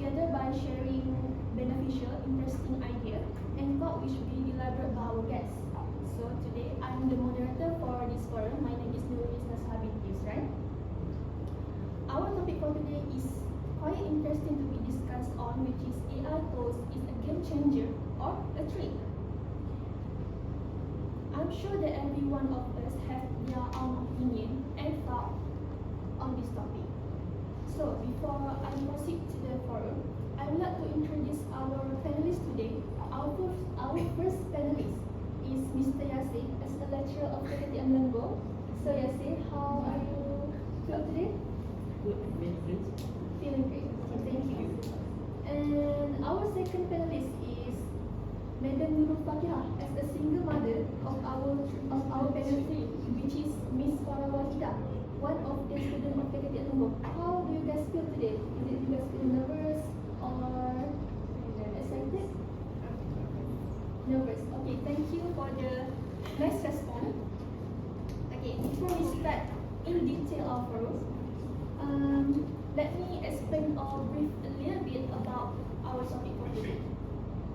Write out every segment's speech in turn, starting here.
together by sharing beneficial, interesting idea and thought which be elaborate by our guests. So today I'm the moderator for this forum. My name is Nuris Nashabin right? Our topic for today is quite interesting to be discussed on, which is AI tools is a game changer or a trick. I'm sure that every one of us have their own opinion and thought on this topic. So before I proceed to the forum, I would like to introduce our panelists today. Our first panelist is Mr. Yasir, as a lecturer of Faculty Amlango. So Yasir, how are you feel today? Good, very great. Feeling great. Okay, thank you. And our second panelist is Madam Nurul Fakihah, as a single mother of our panel three, which is Miss Farah Wahida, one of the students of Faculty Amlango. How do you guys feel today? Is it you guys feel nervous or excited? Nervous. Okay, thank you for the nice response. Okay, before we start in detail our forum, let me explain or brief a little bit about our topic for today.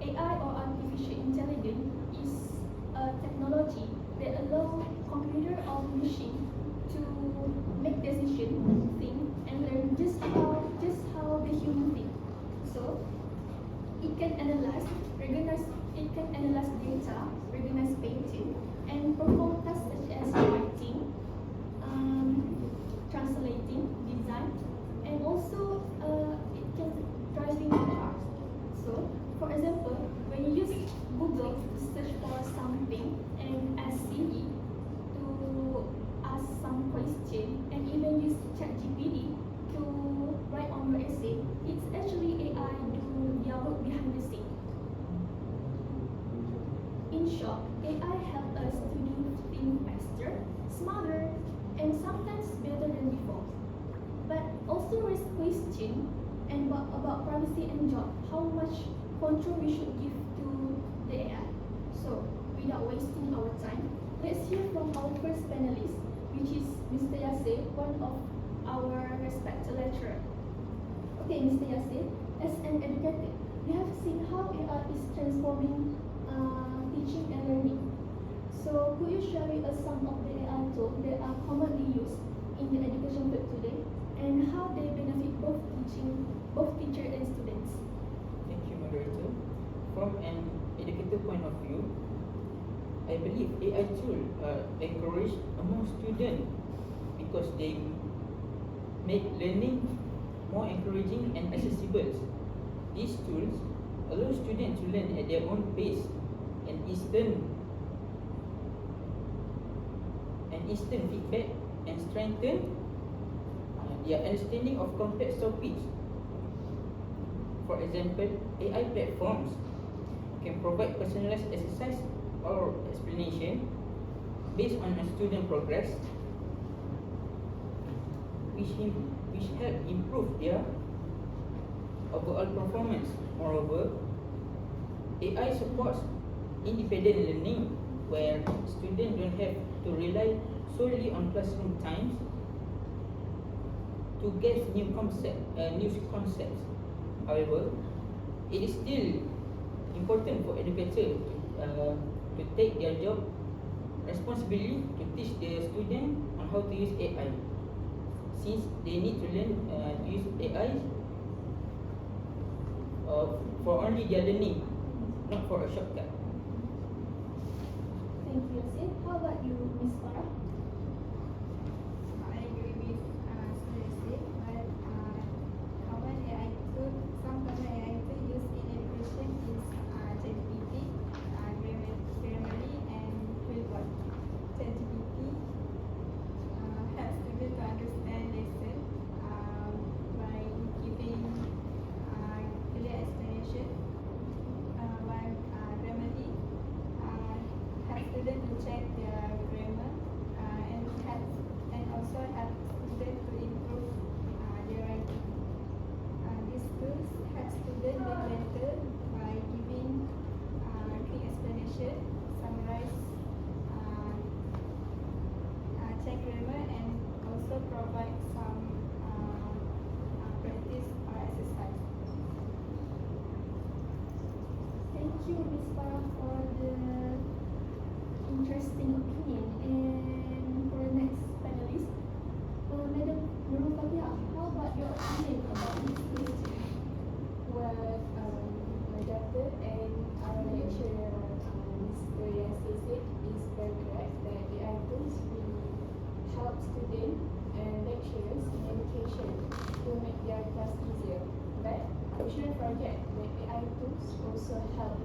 AI or artificial intelligence is a technology that allows computer or machine to make decisions, think, and learn just how the human think. So it can analyze data, recognize pattern, and perform tasks such as writing, translating, design, and also it can driving cars. So, for example, when you use Google to search for something and ask Siri to ask some question, and even use ChatGPT to write on your essay, it's actually AI do their work behind the scene. In short, AI helps us to do things faster, smarter, and sometimes better than before. But also raise question and about privacy and job, how much control we should give to the AI. So, without wasting our time, let's hear from our first panelist, which is Mr. Yasir, one of our respected lecturer. Okay, Mr. Yasir, as an educator, we have seen how AI is transforming teaching and learning. So, could you share with us some of the AI tools that are commonly used in the education field today, and how they benefit both teacher and students? Thank you, moderator. From an educator point of view, I believe AI tools encourage among students because they make learning more encouraging and accessible. These tools allow students to learn at their own pace and instant feedback and strengthen their understanding of complex topics. For example, AI platforms can provide personalized exercise or explanation based on a student progress, which help improve their overall performance. Moreover, AI supports independent learning, where students don't have to rely solely on classroom times to get new concepts. However, it is still important for educators to take their job responsibly to teach the student on how to use AI, since they need to learn to use AI for only their learning, not for a shortcut. Thank you, Yasir. How about you, Miss Farah? I agree with Yasir, but common AI tool, some common AI tool used in education is ChatGPT, Grammarly, and Quillbot. ChatGPT helps students to understand lessons by giving clear explanation, while Grammarly helps students to check their grammar you, Ms. Farah, for the interesting opinion. And for the next panelist, Madam Nurul Fatiha, how about your opinion about this question? What my doctor and our lecturer, Mr. Yasir said is very correct that AI tools really help students and lecturers in education to make their class easier. But we shouldn't forget that AI tools also help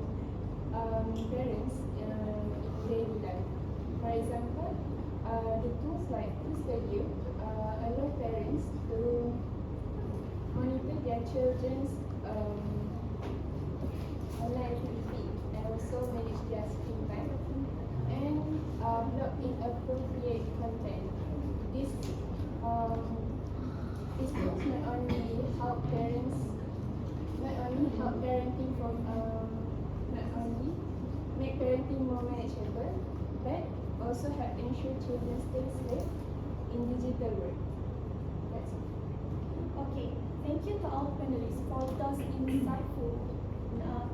parents in daily life. For example, the tools like QuizValue allow parents to monitor their children's online activity and also manage their screen time and block inappropriate content. This these tools not only help parents, not only help parenting from not only make parenting more manageable, but also help ensure children stay safe in digital world. That's it. Okay, thank you to all panelists for those insightful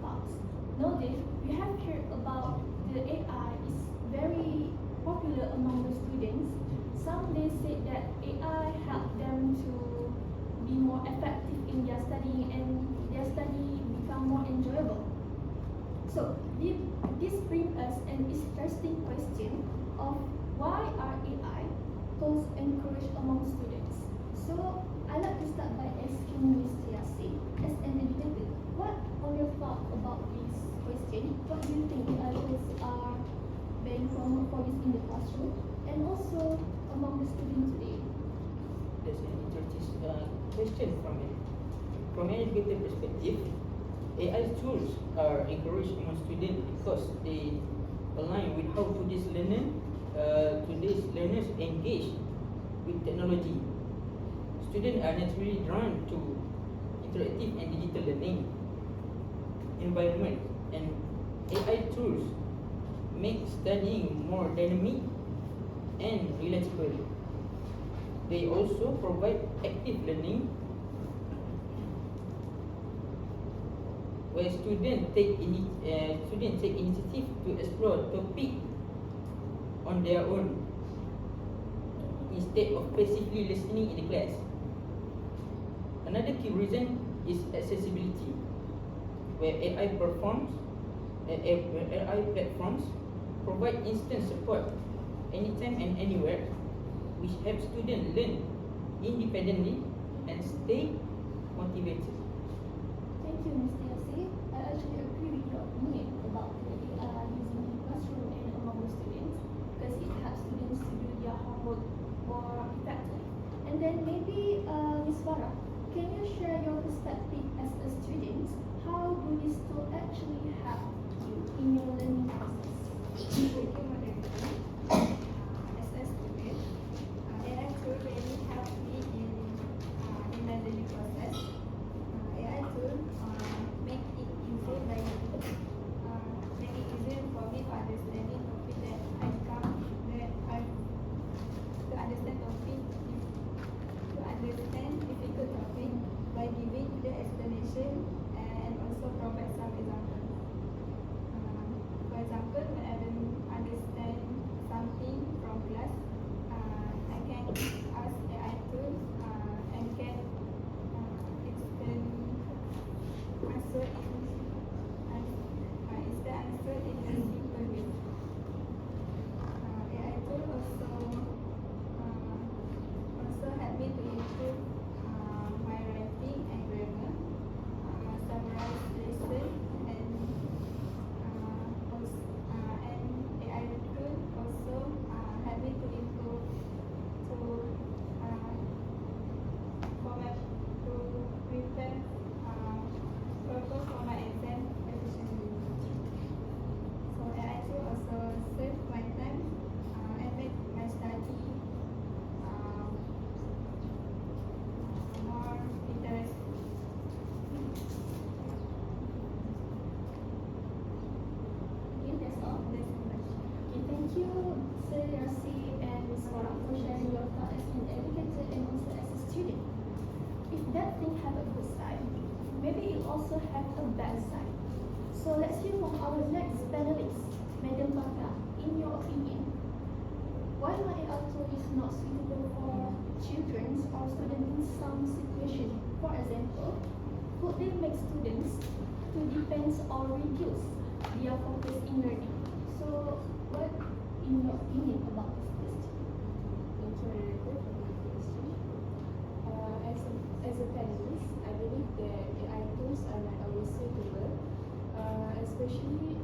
thoughts. Noted, we have heard about the AI is very popular among the students. Some they say that AI help them to be more effective in their studying and their study become more enjoyable. So this brings us an interesting question of why are AI tools encouraged among students? So I'd like to start by asking Mr. Yasir, as an educator, what are your thoughts about this question? What do you think AI tools are being common for use in the classroom and also among the students today? That's an interesting question from an educator perspective. AI tools are encouraged among students because they align with how today's learners engage with technology. Students are naturally drawn to interactive and digital learning environment, and AI tools make studying more dynamic and relatable. They also provide active learning where students take initiative to explore topic on their own instead of passively listening in the class. Another key reason is accessibility, where AI platforms provide instant support anytime and anywhere, which helps students learn independently and stay motivated. Thank you, Mr. Yasir. I actually agree with your opinion about the AI using in the classroom and among the students because it helps students to do their homework more effectively. And then maybe Ms. Farah, can you share your perspective as a student? How do these tools actually help you in your learning process? Thank you, Madam. As a student, AI tool really helped me in my learning process. AI tool make it easy make it easier for me to understanding topic that I to understand difficult topic by giving the explanation and also provide some example. For example, when I don't understand something from class, I can ask AI tool and can explain answer in a simple way. AI tool also help me to improve my writing and grammar, summarize lesson and AI tool also help me to improve to prepare purpose for my exam efficiently. So AI tool also save my time and make my study more interesting. Okay, that's all. That's the question. Okay, thank you, Sir Yasir and Ms. Farah for sharing your thoughts as an educator and also as a student. If that thing have a good side, maybe it also have a bad side. So let's hear from our next panelist, Madam Baka. In your opinion, why my AI tool is not suitable for children or students in some situations? For example, could they make students to depend or reduce their focus in learning? So, what in your opinion about this question? Thank you, Margaret, for the question. As a panelist, I believe that AI tools are not always suitable, especially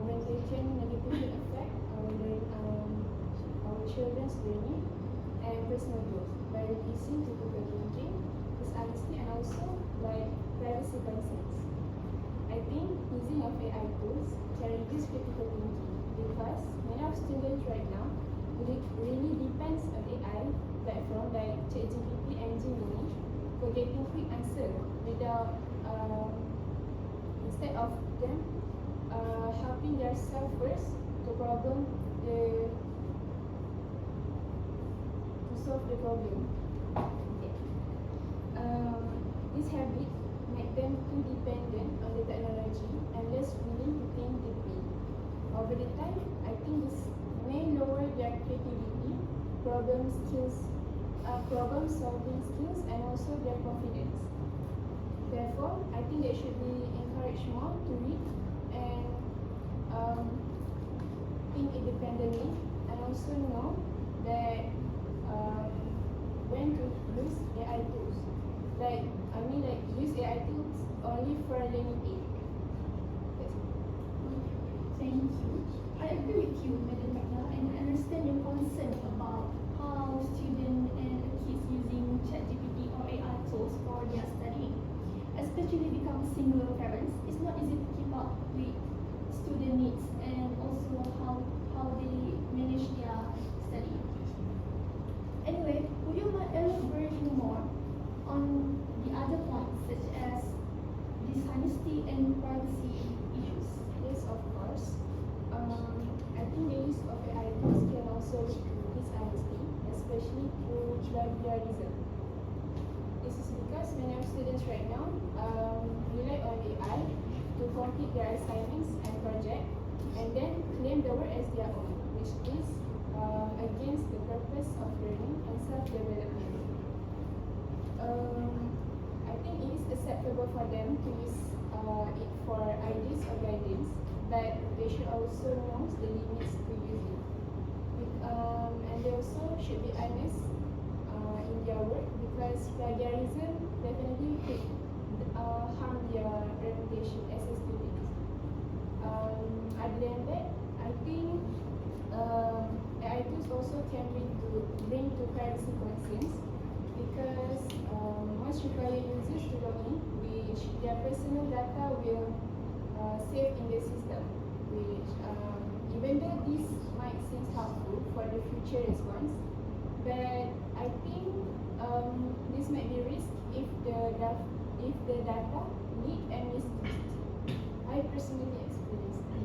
when they can negatively affect our children's learning and personal growth by reducing critical thinking, dishonesty, and also like privacy concerns. I think using of AI tools can reduce critical thinking because many of students right now really depends on AI platform like ChatGPT and Gemini for getting quick answer without instead of them helping themselves first to solve the problem. Okay. This habit make them too dependent on the technology and less willing to think deeply. Over the time, I think this may lower their creativity, problem solving skills, and also their confidence. Therefore, I think they should be encouraged more to read and think independently, and also know that when to use AI tools. Like use AI tools only for learning aid. That's it. Thank you. I agree with you, Madam Baka, and I understand your concern about how students and kids using ChatGPT or AI tools for their studying. Especially become single parents, it's not easy to keep up with student needs and also how they manage their study. Anyway, would you mind elaborating more on the other points such as dishonesty and privacy issues? Yes, of course. I think the use of AI tools can also lead to dishonesty, especially through plagiarism. This is because many of students right now rely on AI to complete their assignments and projects and then claim the work as their own, which is against the purpose of learning and self-development. I think it is acceptable for them to use it for ideas or guidance, but they should also know the limits to use it. And they also should be honest in their work because plagiarism definitely could harm their reputation as a student. Other than that, I think AI tools also can bring to privacy concerns because once require users to log in, which their personal data will save in the system, which even though this might seem helpful for the future response, but I think this might be risk if the data leak and misused. I personally experienced that.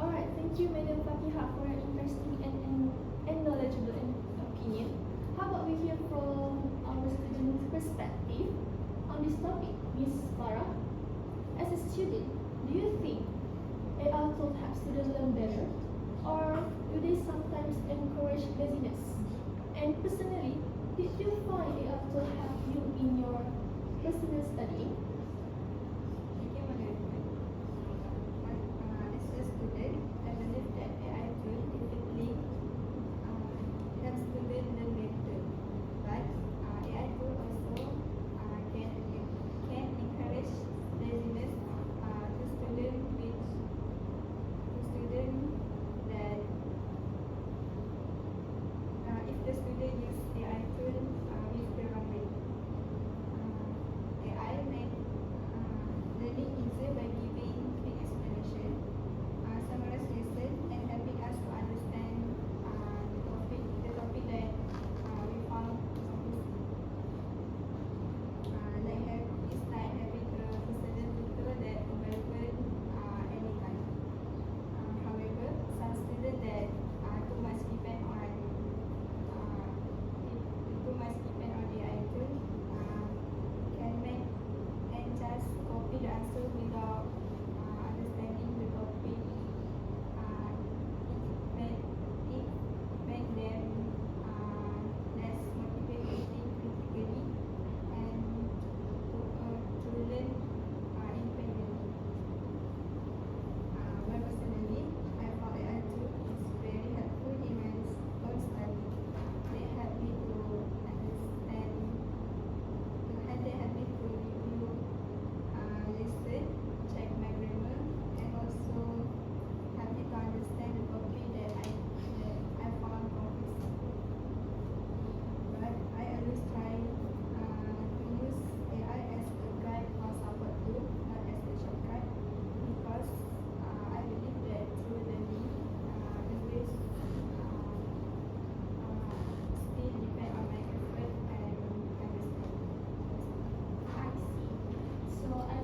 Alright, thank you, Madam Fatiha, for an interesting and knowledgeable opinion. How about we hear from our student's perspective on this topic, Ms. Farah? As a student, do you think AI tools help students learn better, or do they sometimes encourage laziness? And personally, did you find AI tools help you in your personal studying? Thank you, Margaret. As a student, I believe that AI tool definitely helps students learn better. But AI tool also can encourage laziness to students that if the student use AI tool with the wrong way, AI may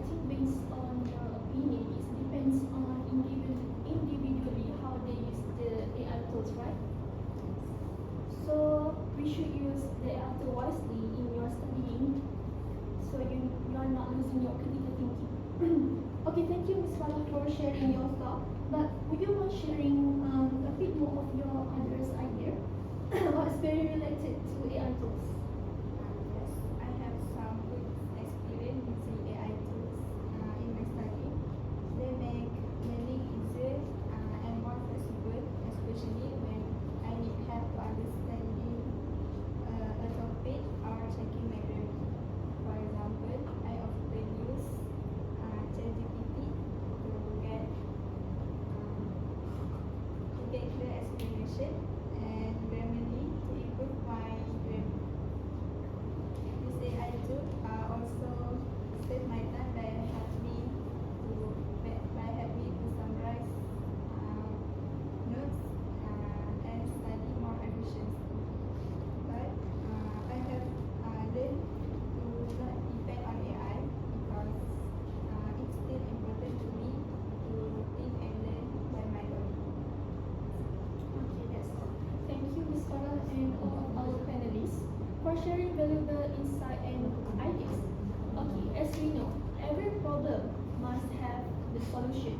think based on your opinion, it depends on individually how they use the AI tools, right? So we should use the AI tool wisely in your studying, so you are not losing your critical thinking. Okay, thank you, Ms. Farah, for sharing your thought. But would you mind sharing a bit more of your others idea? What's very related to AI tools? Yes, I have some good experience using AI tools in my study. They make learning easier and more flexible, especially when I need help understanding a topic or checking my grammar. For example, I often use ChatGPT to get clear explanation and Grammarly to improve my grammar. This AI tool also save my time by help me to summarize notes and study more efficiently. But I have learned to not depend on AI because it's still important to me to think and learn by my own. Okay, that's all. Thank you, Ms. Farah, and all of our panelists for sharing valuable insight and ideas. Okay, as we know, every problem must have the solution.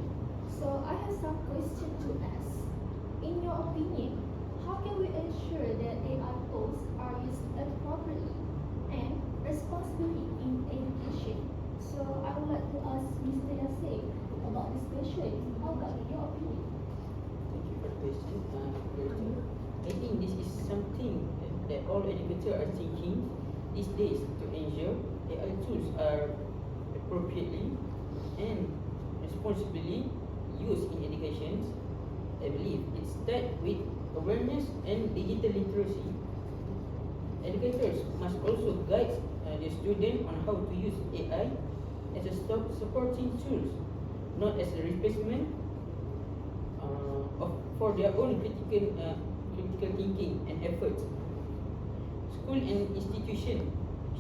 So I have some questions to ask. In your opinion, how can we ensure that AI tools are used appropriately and responsibly in education? So I would like to ask Mr. Yasir about this question. How about your opinion? Thank you for the question. I think this is something that all educators are thinking these days to ensure AI tools are appropriately and responsibly used in education. I believe it starts with awareness and digital literacy. Educators must also guide the student on how to use AI as a supporting tools, not as a replacement for their own critical thinking and efforts. School and institution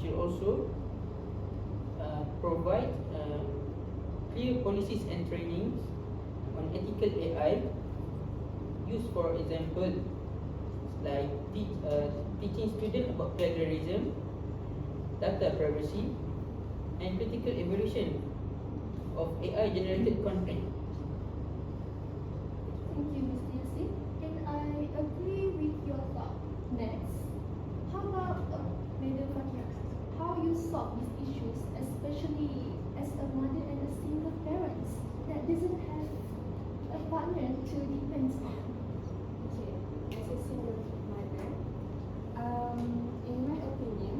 should also provide clear policies and trainings on ethical AI use. For example, like teaching students about plagiarism, data privacy, and critical evaluation of AI generated content. Thank you, Mr. Yasir. And I agree with your thought. Next, how about Madam Fakia? How you solve these issues, especially as a mother and a single parent that doesn't have a partner to depend on? Okay, as a single mother, in my opinion,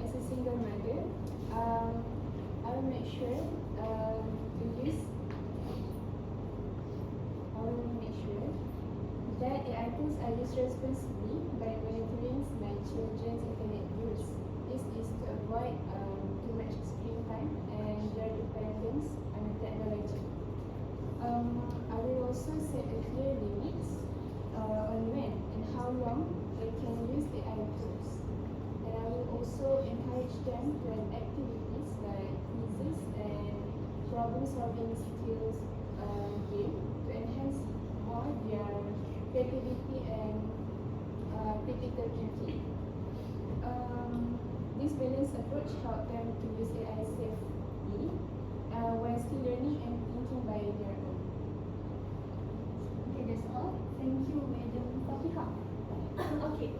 as a single mother, I will make sure that AI tools are used responsibly by monitoring my children's internet use. This is to avoid too much screen time and their dependence on the technology. I will also set a clear limits on when and how long they can use AI tools. And I will also encourage them to have activities like quizzes and problem-solving skills game to enhance more their creativity and critical thinking. This balanced approach helps them to use AI safely while still learning and thinking by their own. Okay, that's all. Thank you, Madam Fakiha. Okay,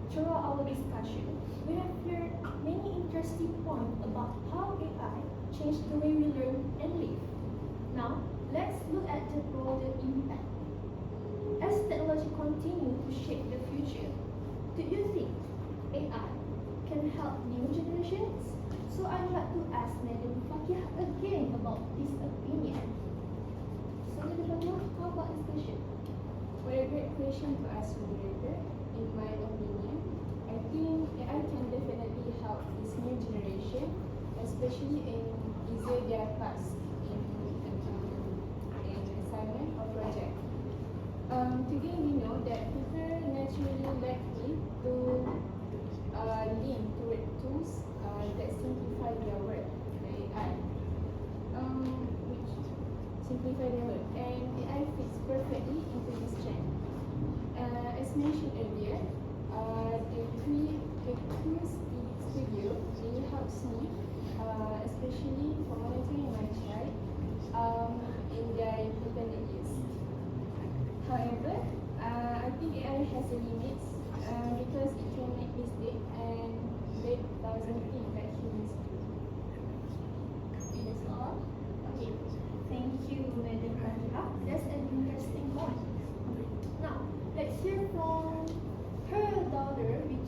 throughout our discussion, we have heard many interesting points about how AI changed the way we learn and live. Now, let's look at the broader impact. As technology continues to shape the future, do you think AI can help new generations? So I'd like to ask Madam Fakiha again about this opinion. So Madam Fakiha, how about this question? What a great question to ask, moderator. In my opinion, I think AI can definitely help this new generation, especially in easier their tasks in assignment or project. Today we know that people naturally likely to lean toward tools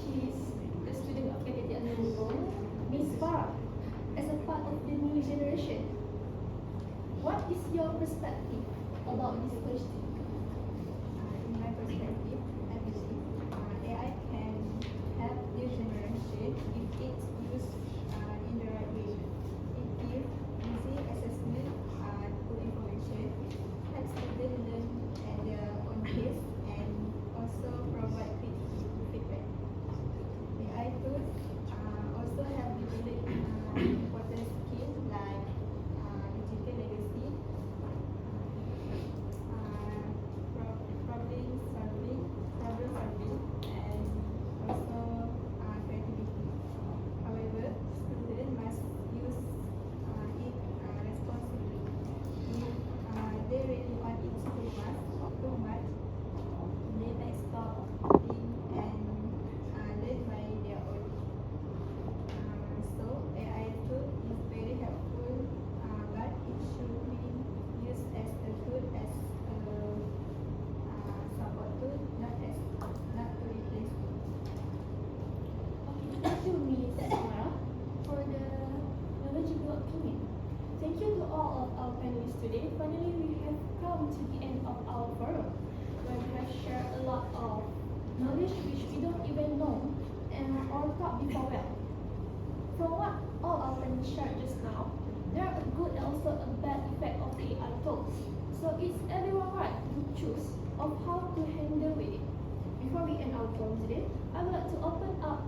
is the student of Cadet Anandong, Miss Farah, as a part of the new generation. What is your perspective about this question? In my perspective, I believe AI can help new generation if it's used in the right way. It gives easy assessment to information, helps students learn at their own pace, and also provide quick feedback. AI tools also help develop important skills like digital literacy, problem solving, and also creativity. However, students must use it responsibly. If they really want it too much, they might stop thinking and learn by their own. So AI tool is very helpful, but it should be used as a tool, as a support tool, not to replace it. Okay, thank you, Miss Farah, for the knowledgeable opinion. Thank you to all of our panelists today. Finally, we have come to the end of our forum, where we have shared a lot of knowledge which we don't even know and or thought before well. From what all our panelists shared just now, there are a good and also a bad effect of AI tools. So it's everyone's right to choose of how to handle with it. Before we end our forum today, I would like to open up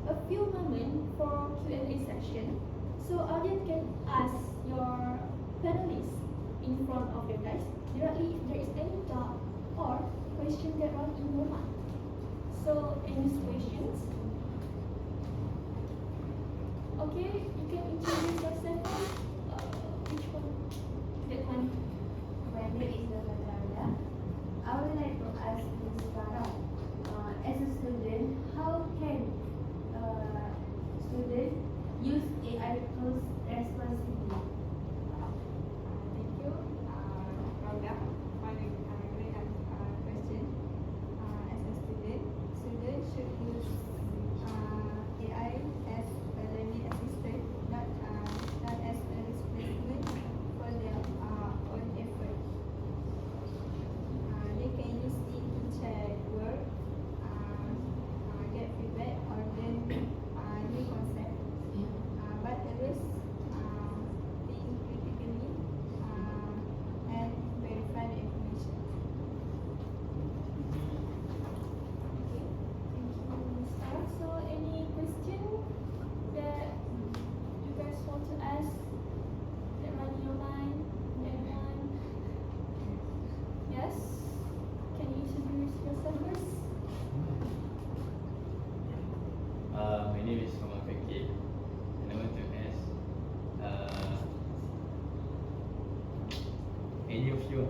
a few moments for Q&A session, so audience can ask your panelists in front of your guys directly if there is any doubt or question that run in your mind. So any questions? Okay, you can introduce yourself. Which one? That one. My name is Natalia. I would like to ask Ms. Farah, as a student, how can student use AI tools responsibly? Thank you, Rauda, for the great question. As a student, students should use AI as a learning assistant, not as a replacement for their own effort. They can use it to check work, get feedback, or learn new concepts. But always think critically and verify the information. Okay, thank you, Ms. Farah. So any question that you guys want to ask that run in your mind? Anyone? Yes? Can you introduce yourself first? My name is Kamal Fakir, and I want to ask any of you.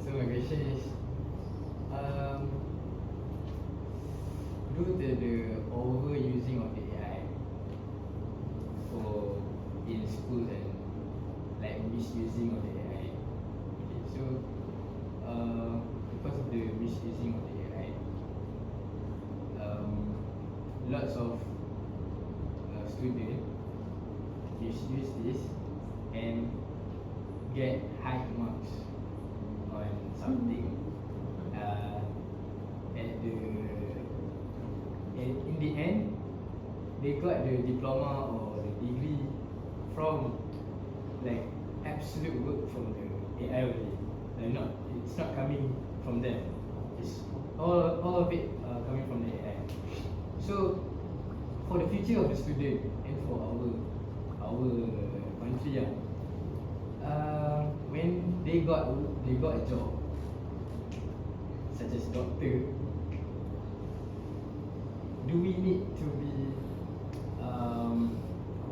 So my question is, due to the overusing of the AI for in schools and like misusing of the AI. Okay, so because of the misusing of the AI, lots of students misuse this and get high marks on something and in the end they got the diploma or the degree from like absolute work from the AI only. Like it's not coming from them. It's all of it coming from the AI. So for the future of the student and for our country, when they got a job such as doctor, do we need to be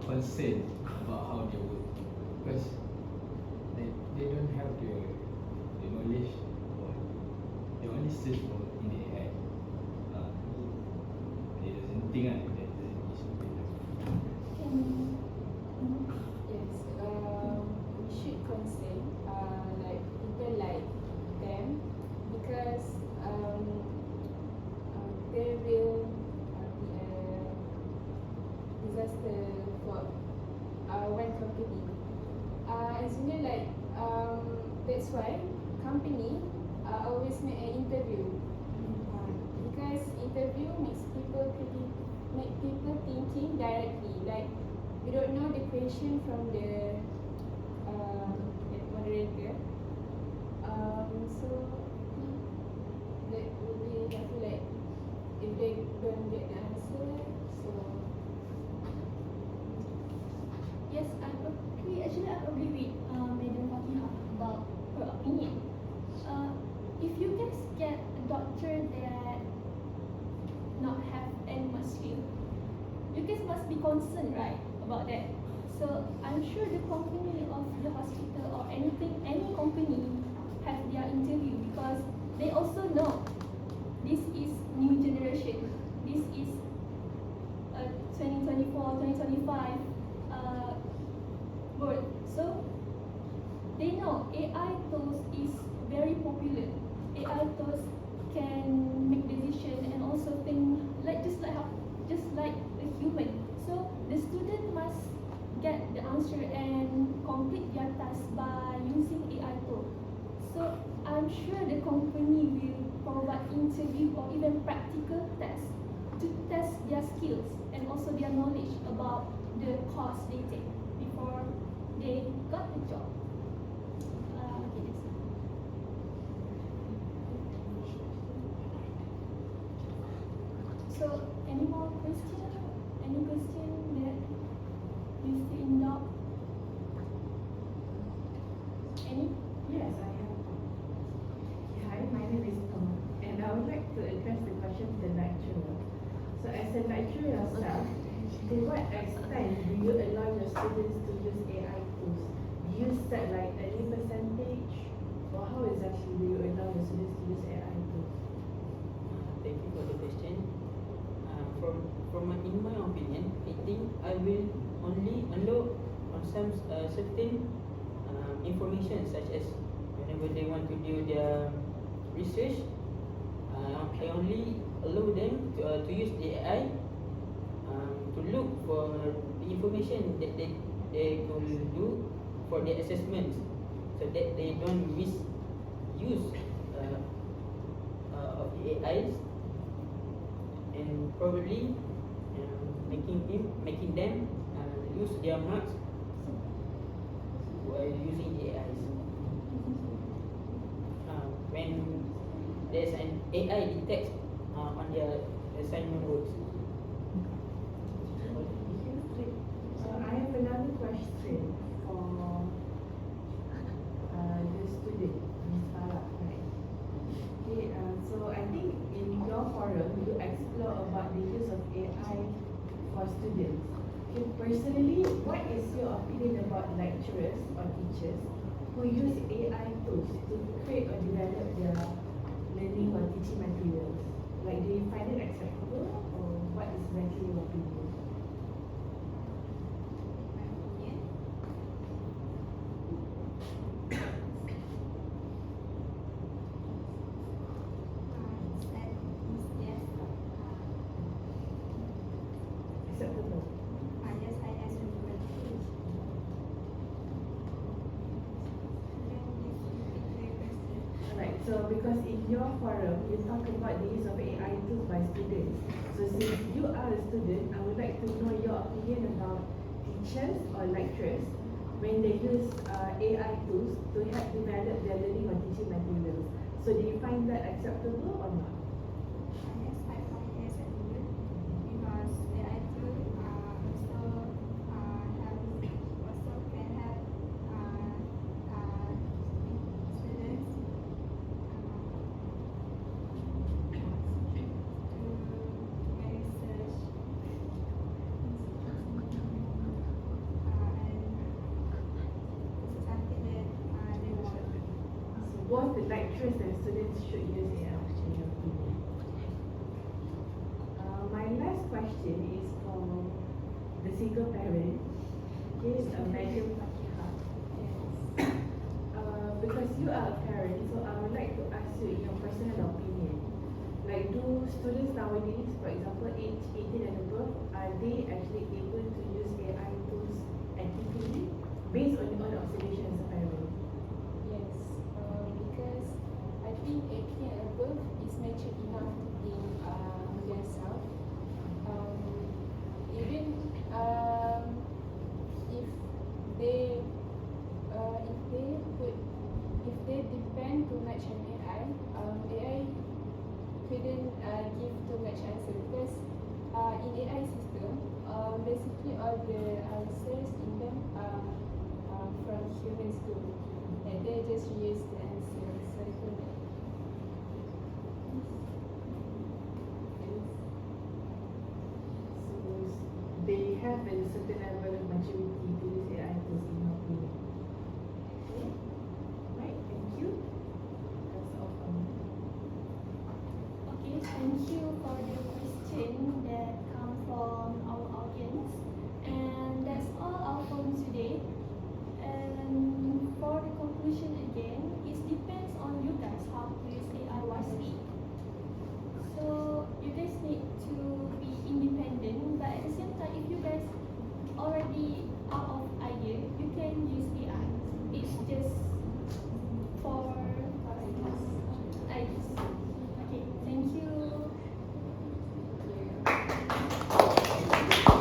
concerned about how they work? Because they don't have the knowledge, or they only search for in the AI. They doesn't think that is stupid. Yes, we should concern like people like them because always make an interview. Because interview make people thinking directly. Like we don't know the question from the moderator. So that would be, I feel like if they don't get the answer, so Yes, I agree. Actually, I agree with Madam Fatiha about her opinion. If you guys get a doctor that not have any much skill, you guys must be concerned, right, about that. So I'm sure the company of the hospital or anything, any company have their interview because they also know this is new generation. This is 2024, 2025 world. So they know AI tools is very popular. AI tools can make decision and also think like just like a human. So the student must get the answer and complete their task by using AI tool. So I'm sure the company will provide interview or even practical tests to test their skills and also their knowledge about the course they take before they got the job. Okay, that's it. So, any more question? Any question that you still in doubt? Any? Yes, I have. Hi, my name is Tom, and I would like to address the question to the lecturer. So, as a lecturer yourself, to what extent do you allow your students to use AI tools? Do you set like any percentage, or how exactly do you allow your students to use AI tools? Thank you for the question. In my opinion, I think I will only allow on some certain information, such as whenever they want to do their research, I only allow them to use the AI to look for the information that they could do for their assessments, so that they don't misuse of the AIs, and probably making them use their marks while using the AIs. When there's an AI detects on their assignment works. So, I have another question for the student, Ms. Farah, right? Okay, so I think in your forum, you explore about the use of AI for students. Okay, personally, what is your opinion about lecturers or teachers who use AI tools to create or develop their learning or teaching materials? Like, do you find it acceptable, or what is exactly your opinion? My opinion. Said yes. Acceptable. Yes, I answered the question. Then please repeat the question. Alright, so because in your forum, you talk about the use of AI tools by students. So since you are a student, I would like to know your opinion about teachers or lecturers when they use AI tools to help develop their learning or teaching materials. So do you find that acceptable or not? Yes, I find it acceptable because AI tool also can help students to make research and this is something that they want. So both the lecturers and students should use AI in your opinion. My last question is for the single parent. Okay, Madam Fatiha. Because you are a parent, so I would like to ask you in your personal opinion. Like, do students nowadays, for example, age 18 and above, are they actually able to use AI tools ethically based on your own observation as a parent? yes, because I think think 18 and above is mature enough to think themselves. Even if they if they depend too much on AI, AI couldn't give too much answer because in AI system, basically all the answers in them are from humans too, and they just use the answer. So I think that So they have a certain level of maturity to use AI tools in your opinion. Okay. Right, thank you. That's all from me. Okay, thank you for the question that come from